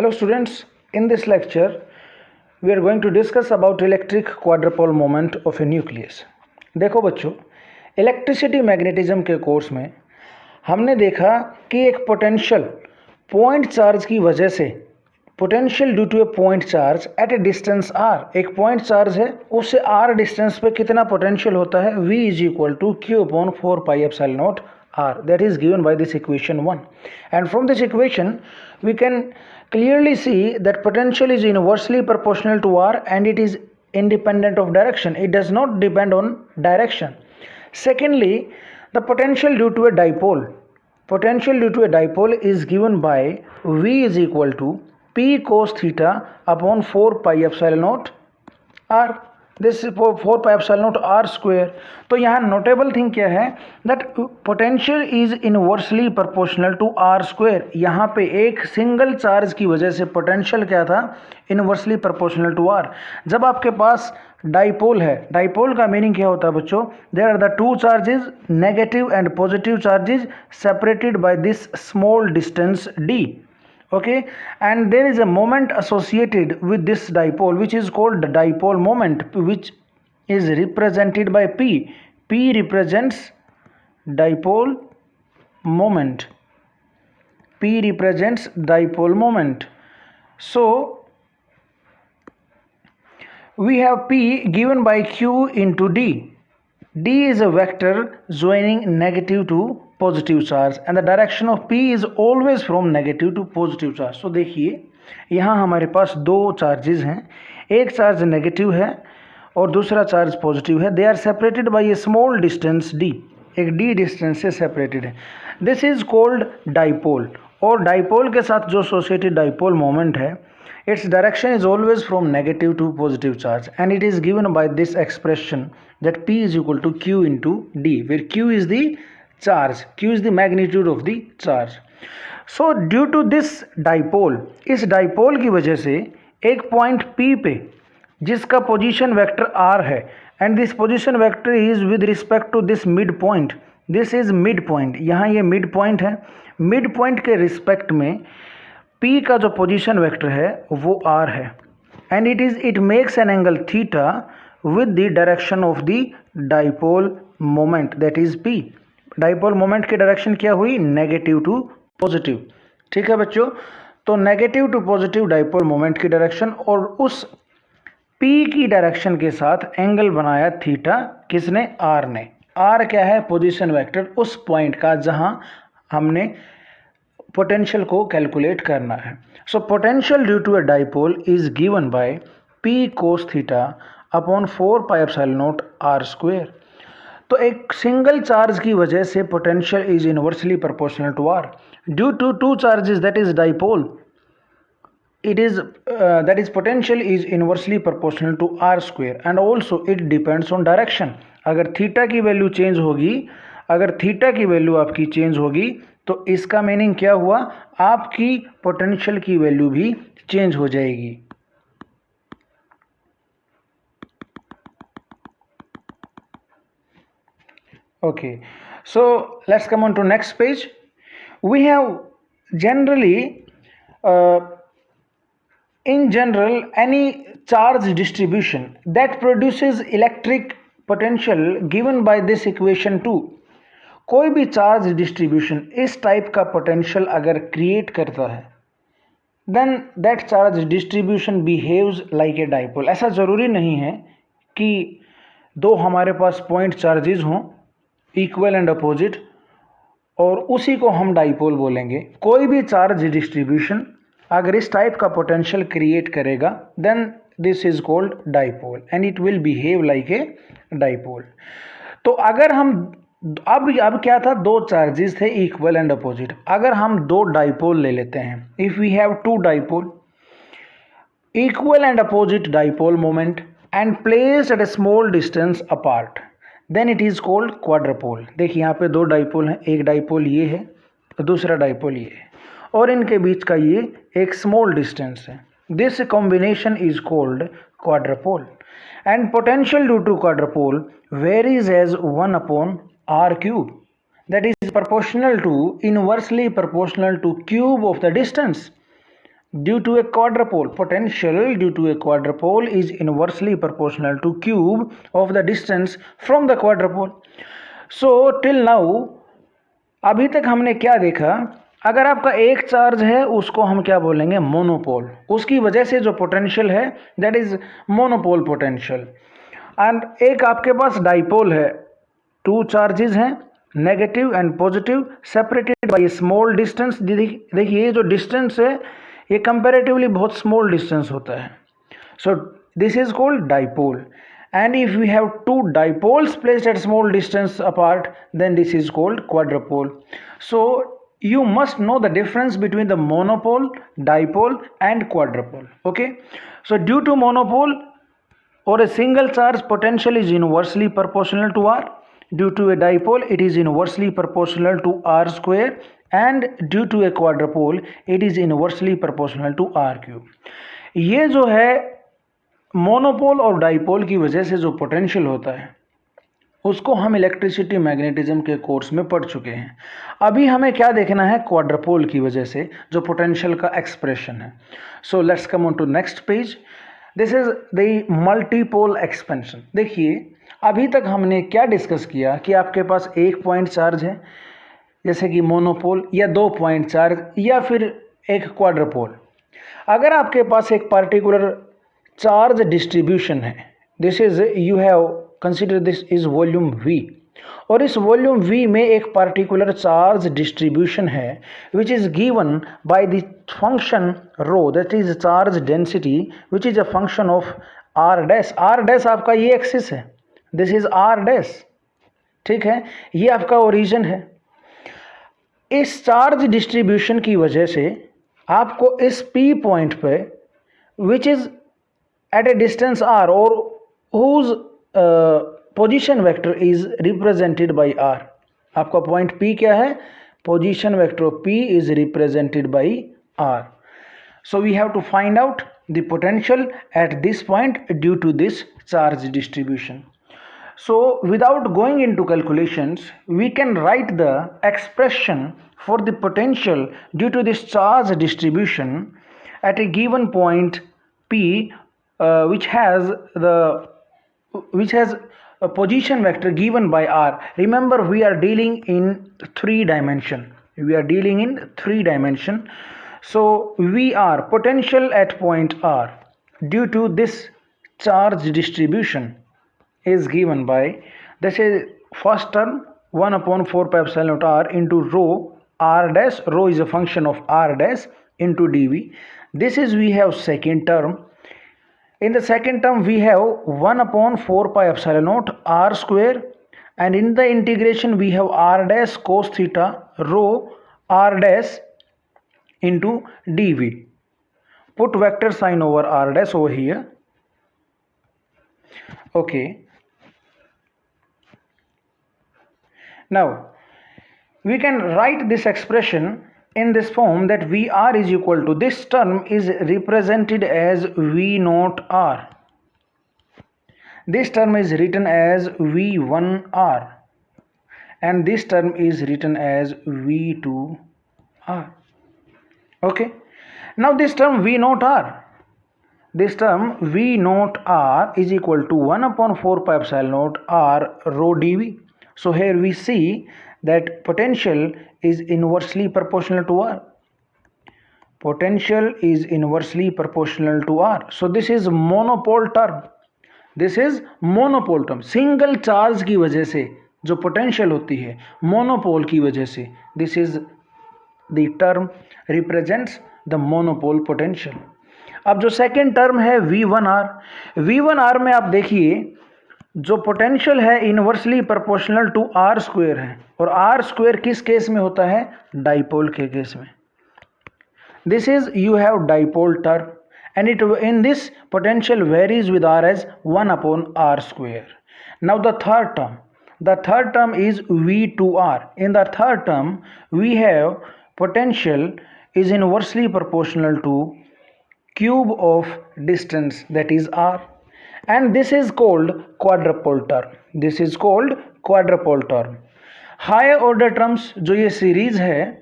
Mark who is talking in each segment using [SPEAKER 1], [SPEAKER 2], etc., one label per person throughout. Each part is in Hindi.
[SPEAKER 1] Hello students, in this lecture we are going to discuss about electric quadrupole moment of a nucleus. देखो बच्चों, इलेक्ट्रिसिटी मैग्नेटिज्म के कोर्स में हमने देखा कि एक पोटेंशियल पॉइंट चार्ज की वजह से potential due to a point charge at a distance R, एक पॉइंट चार्ज है उससे आर डिस्टेंस पे कितना पोटेंशियल होता है, V is equal to q upon 4 pi epsilon naught R. That is given by this equation 1. And from this equation we can clearly see that potential is inversely proportional to R and it is independent of direction. It does not depend on direction. Secondly, the potential due to a dipole is given by V is equal to P cos theta upon 4 pi epsilon naught R. This 4 pi epsilon naught R square. तो यहाँ नोटेबल थिंग क्या है, that potential is inversely proportional to R square. यहाँ पे एक सिंगल चार्ज की वजह से पोटेंशियल क्या था, इनवर्सली प्रोपोर्शनल टू R. जब आपके पास डाइपोल है, डाइपोल का मीनिंग क्या होता है बच्चों, there are the two charges negative and positive charges separated by this small distance d. Okay, and there is a moment associated with this dipole which is called the dipole moment, which is represented by P. P represents dipole moment. P represents dipole moment. So we have P given by Q into D. D is a vector joining negative to positive charge and the direction of P is always from negative to positive charge. So देखिए यहाँ हमारे पास दो चार्जेस हैं, एक चार्ज नेगेटिव है और दूसरा चार्ज पॉजिटिव है. They are separated by a small distance d, एक d डिस्टेंस से सेपरेटेड है. This is called dipole. और डाइपोल के साथ जो एसोसिएटेड डाइपोल मोमेंट है, its direction is always from negative to positive charge and it is given by this expression that P is equal to Q into D, where Q is the charge, Q is the magnitude of the charge. So due to this dipole, इस dipole की वजह से एक पॉइंट P पे जिसका पोजीशन वेक्टर R है and this position vector is with respect to this mid point. This is mid point. यहाँ ये mid point है. mid point के रिस्पेक्ट में P का जो पोजीशन वेक्टर है वो R है and it makes an angle theta with the direction of the dipole moment, that is P. Dipole moment की डायरेक्शन क्या हुई, नेगेटिव टू पॉजिटिव. ठीक है बच्चों, तो negative to positive dipole moment की डायरेक्शन और उस P की डायरेक्शन के साथ एंगल बनाया थीटा, किसने, R ने. R क्या है, पोजीशन वेक्टर उस पॉइंट का जहां हमने पोटेंशियल को कैलकुलेट करना है. So potential due to a dipole is given by P cos theta upon 4 pi epsilon naught R square. तो एक सिंगल चार्ज की वजह से potential is inversely proportional to R. Due to two charges, that is dipole, that is potential is inversely proportional to R square and also it depends on direction. अगर थीटा की वैल्यू चेंज होगी, अगर थीटा की वैल्यू आपकी चेंज होगी तो इसका मीनिंग क्या हुआ, आपकी पोटेंशियल की वैल्यू भी चेंज हो जाएगी. Okay, so let's come on to next page. We have generally in general any charge distribution that produces electric potential given by this equation 2. कोई भी चार्ज डिस्ट्रीब्यूशन इस टाइप का पोटेंशियल अगर क्रिएट करता है, then that charge distribution behaves like a dipole. ऐसा ज़रूरी नहीं है कि दो हमारे पास पॉइंट चार्जेस हों इक्वल एंड अपोजिट और उसी को हम डाइपोल बोलेंगे. कोई भी चार्ज डिस्ट्रीब्यूशन अगर इस टाइप का पोटेंशियल क्रिएट करेगा, then this is called dipole and it will behave like a dipole. तो अगर हम अब क्या था, दो चार्जेस थे इक्वल एंड अपोजिट. अगर हम दो डाइपोल ले लेते हैं, if we have two dipole, equal and opposite dipole moment and placed at a small distance apart, then it is called quadrupole. देखिए यहाँ पे दो डाइपोल हैं, एक डाइपोल ये है और दूसरा डाइपोल ये है और इनके बीच का ये एक स्मॉल डिस्टेंस है. This combination is called quadrupole and potential due to quadrupole varies as 1 upon R cube, that is proportional to, inversely proportional to cube of the distance. due to a quadrupole. Potential due to a quadrupole is inversely proportional to cube of the distance from the quadrupole. So till now अभी तक हमने क्या देखा, अगर आपका एक चार्ज है उसको हम क्या बोलेंगे, मोनोपोल. उसकी वजह से जो पोटेंशियल है that is monopole potential. And एक आपके पास डाइपोल है, टू चार्जेस हैं negative and positive separated by small distance. देखिए ये जो डिस्टेंस है ये कंपैरेटिवली बहुत स्मॉल डिस्टेंस होता है. So this is called dipole. And if we have two dipoles placed at small distance apart, then this is called quadrupole. So you must know the difference between the monopole, dipole and quadrupole. Okay, so due to monopole or a single charge, potential is inversely proportional to R. Due to a dipole it is inversely proportional to R square, and due to a quadrupole it is inversely proportional to R cube. ये जो है मोनोपोल और डाइपोल की वजह से जो पोटेंशियल होता है उसको हम इलेक्ट्रिसिटी मैग्नेटिज्म के कोर्स में पढ़ चुके हैं. अभी हमें क्या देखना है, क्वाड्रपोल की वजह से जो पोटेंशियल का एक्सप्रेशन है. So let's come on to next page. This is the multipole expansion. देखिए अभी तक हमने क्या डिस्कस किया कि आपके पास एक पॉइंट चार्ज है जैसे कि मोनोपोल, या दो पॉइंट चार्ज, या फिर एक क्वाड्रपोल. अगर आपके पास एक पार्टिकुलर चार्ज डिस्ट्रीब्यूशन है, this is you have consider this is volume V, और इस वॉल्यूम V में एक पार्टिकुलर चार्ज डिस्ट्रीब्यूशन है which is given by the function rho, that is charge density which is a function of R dash. R dash आपका ये एक्सिस है, दिस इज R डैश. ठीक है, ये आपका ओरिजिन है. इस चार्ज डिस्ट्रीब्यूशन की वजह से आपको इस P पॉइंट पे which is at a distance R or whose position vector is represented by R. आपका पॉइंट P क्या है, position vector P is represented by R. So we have to find out the potential at this point due to this charge distribution. So without going into calculations, we can write the expression for the potential due to this charge distribution at a given point P, which has a position vector given by R. Remember, we are dealing in 3 dimension. So we are potential at point R due to this charge distribution is given by, this is first term 1 upon 4 pi epsilon naught R into rho R dash. Rho is a function of R dash into dV. This is, we have second term. In the second term we have 1 upon 4 pi epsilon naught R square, and in the integration we have R dash cos theta rho R dash into dV. Put vector sign over R dash over here. Okay, now we can write this expression in this form, that VR is equal to, this term is represented as V naught R. This term is written as V1 R, and this term is written as V2 R. Okay, now this term V naught R, this term V naught R is equal to 1 upon 4 pi epsilon naught R rho dV. So here we see that potential is inversely proportional to R. Potential is inversely proportional to R. So this is monopole term. This is monopole term. Single charge की वजह से जो पोटेंशियल होती है मोनोपोल की वजह से, this is the term represents the monopole potential. अब जो सेकेंड टर्म है V1R, V1R में आप देखिए जो पोटेंशियल है inversely proportional to R square है, और R स्क्वायर किस केस में होता है, डाइपोल के केस में. This is you have dipole term, and it in this potential varies with R as 1 upon R square. Now the third term is V2R. In the third term we have potential is inversely proportional to cube of distance, that is R, and this is called quadrupole term. Higher order terms जो ये series है,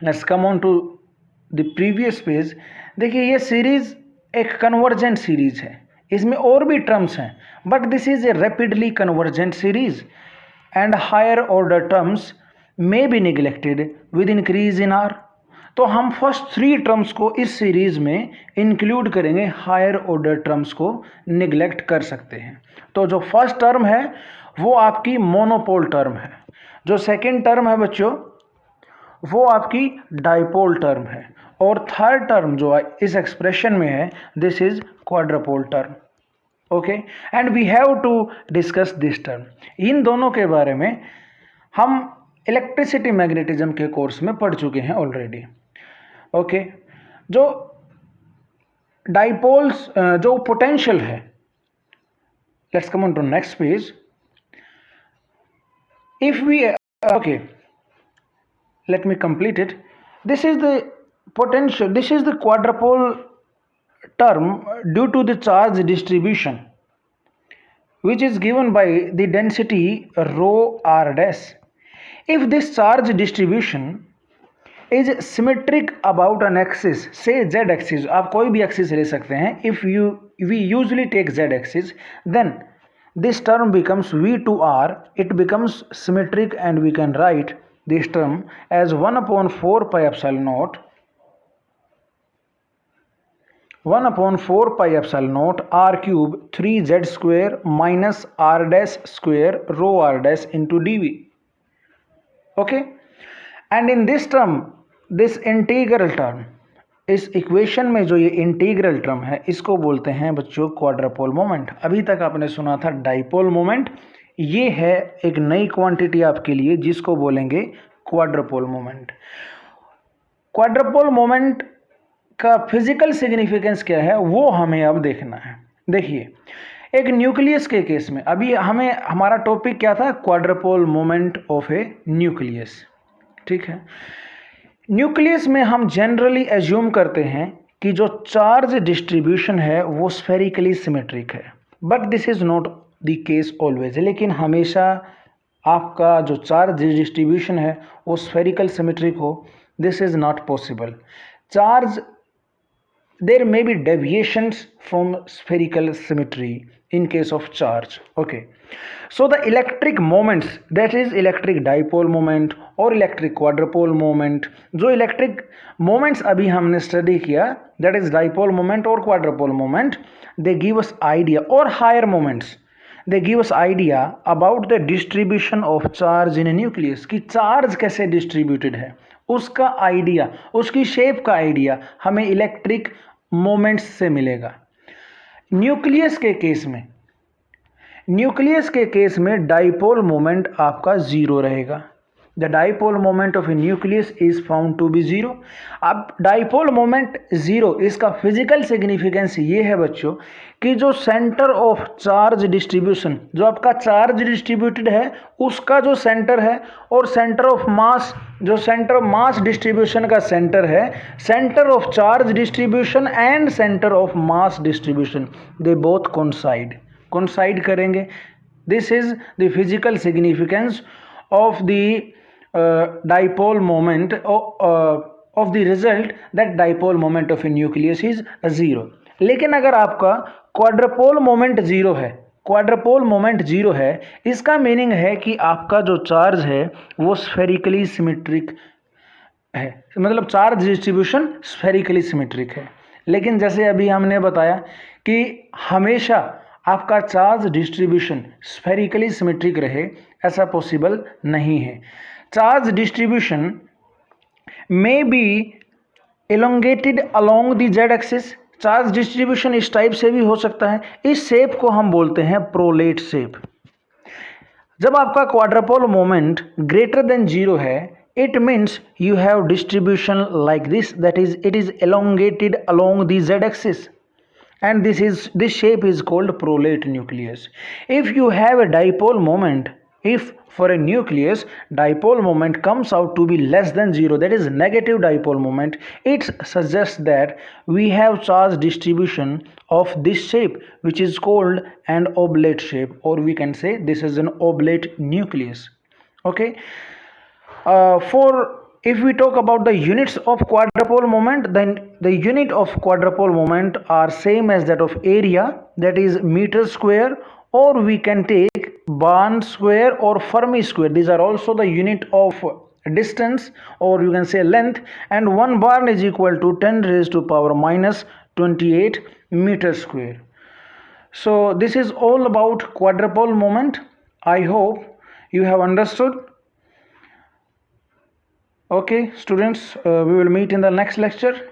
[SPEAKER 1] let's come on to the previous page. देखिए ये सीरीज एक कन्वर्जेंट सीरीज है, इसमें और भी टर्म्स हैं, but this is a rapidly convergent series and higher order terms may be neglected with increase in R. तो हम फर्स्ट 3 टर्म्स को इस सीरीज में इंक्लूड करेंगे, हायर ऑर्डर टर्म्स को निगलेक्ट कर सकते हैं। तो जो फर्स्ट टर्म है वो आपकी मोनोपोल टर्म है, जो सेकेंड टर्म है बच्चों वो आपकी डाइपोल टर्म है, और थर्ड टर्म जो इस एक्सप्रेशन में है this is quadrupole term. Okay, and we have to discuss this term. इन दोनों के बारे में हम इलेक्ट्रिसिटी मैग्नेटिज्म के कोर्स में पढ़ चुके हैं ऑलरेडी। ओके, जो डाइपोल्स जो पोटेंशियल है, let's come on to next page. If we okay, let me complete it. This is the potential, this is the quadrupole term due to the charge distribution which is given by the density rho r dash. If this charge distribution is symmetric about an axis, say z axis, आप कोई भी axis ले सकते हैं, if we usually take z axis, then this term becomes v to r, it becomes symmetric, and we can write this term as 1 upon 4 pi epsilon naught, 1 upon 4 pi epsilon naught r cube 3z square minus r dash square rho r dash into dv. Okay, and in this term, this integral term, इस इक्वेशन में जो ये इंटीग्रल टर्म है इसको बोलते हैं बच्चों क्वाड्रपोल मोमेंट। अभी तक आपने सुना था डाइपोल मोमेंट, ये है एक नई क्वांटिटी आपके लिए जिसको बोलेंगे क्वाड्रपोल मोमेंट। क्वाड्रपोल मोमेंट का फिजिकल सिग्निफिकेंस क्या है वो हमें अब देखना है। देखिए एक न्यूक्लियस के केस में, अभी हमारा टॉपिक क्या था, क्वाड्रपोल मोमेंट ऑफ ए न्यूक्लियस। ठीक है, न्यूक्लियस में हम जनरली एज्यूम करते हैं कि जो चार्ज डिस्ट्रीब्यूशन है वो स्फेरिकली सिमेट्रिक है, but this is not the case always. लेकिन हमेशा आपका जो चार्ज डिस्ट्रीब्यूशन है वो स्फेरिकल सिमेट्रिक हो, this is not possible. Charge, there may be deviations from spherical symmetry in case of charge. Okay, so the electric moments, that is electric dipole moment or electric quadrupole moment, जो electric moments अभी हमने study किया, that is dipole moment or quadrupole moment, they give us idea, or higher moments they give us idea about the distribution of charge in a nucleus, कि चार्ज कैसे डिस्ट्रीब्यूटेड है उसका आइडिया, उसकी शेप का आइडिया हमें इलेक्ट्रिक मोमेंट्स से मिलेगा। न्यूक्लियस के केस में डाइपोल मोमेंट आपका जीरो रहेगा। The dipole moment of a nucleus is found to be zero. अब डाइपोल मोमेंट जीरो, इसका फिजिकल सिग्निफिकेंस ये है बच्चों कि जो सेंटर ऑफ चार्ज डिस्ट्रीब्यूशन, जो आपका चार्ज डिस्ट्रीब्यूटेड है उसका जो सेंटर है, और सेंटर ऑफ मास, जो सेंटर ऑफ मास डिस्ट्रीब्यूशन का सेंटर है, centre of charge distribution and centre of mass distribution, they both coincide करेंगे। This is the physical significance of the dipole moment of the result that dipole moment of a nucleus is zero। लेकिन अगर आपका क्वाड्रपोल मोमेंट जीरो है, इसका मीनिंग है कि आपका जो चार्ज है वो स्फेरिकली सिमेट्रिक है, मतलब चार्ज डिस्ट्रीब्यूशन स्फेरिकली सिमेट्रिक है। लेकिन जैसे अभी हमने बताया कि हमेशा आपका चार्ज डिस्ट्रीब्यूशन स्फेरिकली सिमेट्रिक रहे, ऐसा पॉसिबल नहीं है। Charge distribution may be elongated along the z axis। Charge distribution इस टाइप से भी हो सकता है, इस शेप को हम बोलते हैं प्रोलेट शेप। जब आपका क्वाड्रपोल मोमेंट ग्रेटर देन जीरो है, it means you have distribution like this, that is it is elongated along the z axis, and this shape is called prolate nucleus। If you have a dipole moment, if for a nucleus dipole moment comes out to be less than zero, that is negative dipole moment, it suggests that we have charge distribution of this shape which is called an oblate shape, or we can say this is an oblate nucleus। Okay, for If we talk about the units of quadrupole moment, then the unit of quadrupole moment are same as that of area, that is meter square, or we can take Barn square or Fermi square. These are also the unit of distance, or you can say length, and 1 barn is equal to 10 raised to power minus 28 meter square. So this is all about quadrupole moment. I hope you have understood. Okay students, we will meet in the next lecture.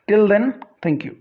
[SPEAKER 1] Till then, thank you.